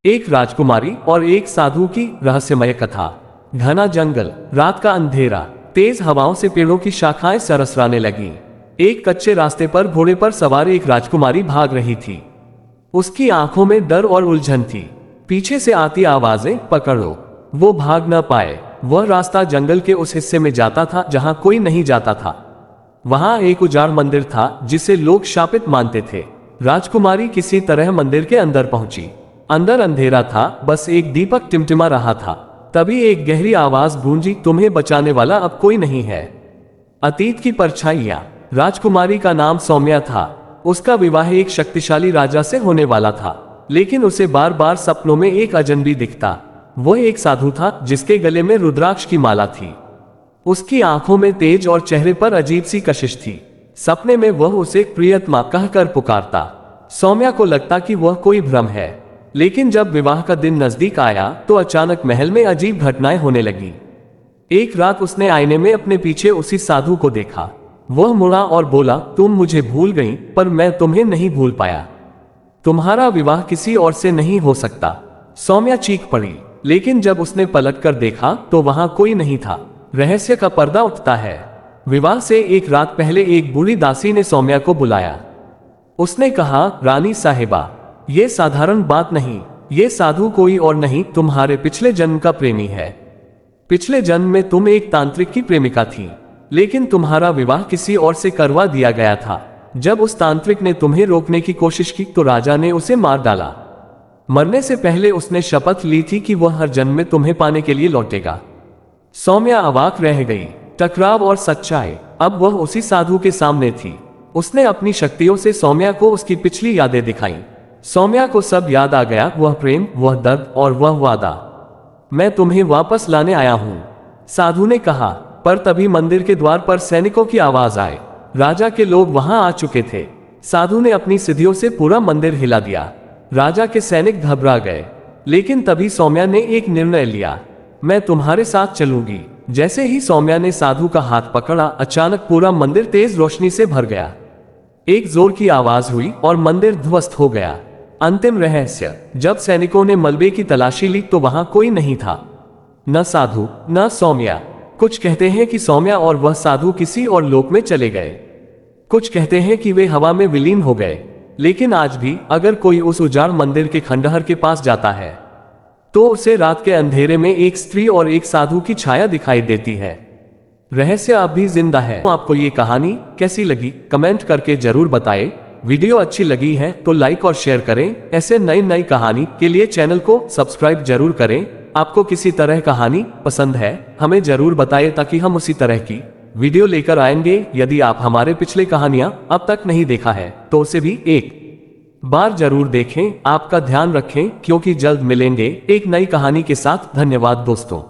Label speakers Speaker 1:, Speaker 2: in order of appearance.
Speaker 1: एक राजकुमारी और एक साधु की रहस्यमय कथा। घना जंगल, रात का अंधेरा, तेज हवाओं से पेड़ों की शाखाएं सरसराने लगीं। एक कच्चे रास्ते पर घोड़े पर सवार एक राजकुमारी भाग रही थी। उसकी आंखों में डर और उलझन थी। पीछे से आती आवाजें, पकड़ो। वो भाग न पाए। वह रास्ता जंगल के उस हिस्से में जाता था जहां कोई नहीं जाता था। वहां एक उजाड़ मंदिर था जिसे लोग शापित मानते थे। राजकुमारी किसी तरह मंदिर के अंदर पहुंची। अंदर अंधेरा था, बस एक दीपक टिमटिमा रहा था। तभी एक गहरी आवाज गूंजी, तुम्हें बचाने वाला अब कोई नहीं है। अतीत की परछाइयां। राजकुमारी का नाम सौम्या था। उसका विवाह एक शक्तिशाली राजा से होने वाला था, लेकिन उसे बार बार सपनों में एक अजनबी दिखता। वह एक साधु था जिसके गले में रुद्राक्ष की माला थी। उसकी आंखों में तेज और चेहरे पर अजीब सी कशिश थी। सपने में वह उसे प्रियतमा कहकर पुकारता। सौम्या को लगता कि वह कोई भ्रम है, लेकिन जब विवाह का दिन नजदीक आया तो अचानक महल में अजीब घटनाएं होने लगी। एक रात उसने आईने में अपने पीछे उसी साधु को देखा। वह मुड़ा और बोला, तुम मुझे भूल गई, पर मैं तुम्हें नहीं भूल पाया। तुम्हारा विवाह किसी और से नहीं हो सकता। सौम्या चीख पड़ी, लेकिन जब उसने पलट कर देखा तो वहां कोई नहीं था। रहस्य का पर्दा उठता है। विवाह से एक रात पहले एक बूढ़ी दासी ने सौम्या को बुलाया। उसने कहा, रानी साहिबा, ये साधारण बात नहीं, ये साधु कोई और नहीं, तुम्हारे पिछले जन्म का प्रेमी है। पिछले जन्म में तुम एक तांत्रिक की प्रेमिका थी, लेकिन तुम्हारा विवाह किसी और से करवा दिया गया था। जब उस तांत्रिक ने तुम्हें रोकने की कोशिश की तो राजा ने उसे मार डाला। मरने से पहले उसने शपथ ली थी कि वह हर जन्म में तुम्हें पाने के लिए लौटेगा। सौम्या अवाक रह गई। टकराव और सच्चाई। अब वह उसी साधु के सामने थी। उसने अपनी शक्तियों से सौम्या को उसकी पिछली यादें दिखाईं। सौम्या को सब याद आ गया, वह प्रेम, वह दर्द और वह वादा। मैं तुम्हें वापस लाने आया हूं, साधु ने कहा। पर तभी मंदिर के द्वार पर सैनिकों की आवाज आई। राजा के लोग वहां आ चुके थे। साधु ने अपनी सिद्धियों से पूरा मंदिर हिला दिया। राजा के सैनिक घबरा गए, लेकिन तभी सौम्या ने एक निर्णय लिया, मैं तुम्हारे साथ चलूंगी। जैसे ही सौम्या ने साधु का हाथ पकड़ा, अचानक पूरा मंदिर तेज रोशनी से भर गया। एक जोर की आवाज हुई और मंदिर ध्वस्त हो गया। अंतिम रहस्य। जब सैनिकों ने मलबे की तलाशी ली तो वहां कोई नहीं था, न साधु न सौम्या। कुछ कहते हैं कि सौम्या और वह साधु किसी और लोक में चले गए। कुछ कहते हैं कि वे हवा में विलीन हो गए। लेकिन आज भी अगर कोई उस उजाड़ मंदिर के खंडहर के पास जाता है तो उसे रात के अंधेरे में एक स्त्री और एक साधु की छाया दिखाई देती है। रहस्य अब भी जिंदा है। आपको ये कहानी कैसी लगी कमेंट करके जरूर बताएं। वीडियो अच्छी लगी है तो लाइक और शेयर करें। ऐसे नई कहानी के लिए चैनल को सब्सक्राइब जरूर करें। आपको किसी तरह कहानी पसंद है हमें जरूर बताएं, ताकि हम उसी तरह की वीडियो लेकर आएंगे। यदि आप हमारे पिछले कहानियां अब तक नहीं देखा है तो उसे भी एक बार जरूर देखें। आपका ध्यान रखें, क्योंकि जल्द मिलेंगे एक नई कहानी के साथ। धन्यवाद दोस्तों।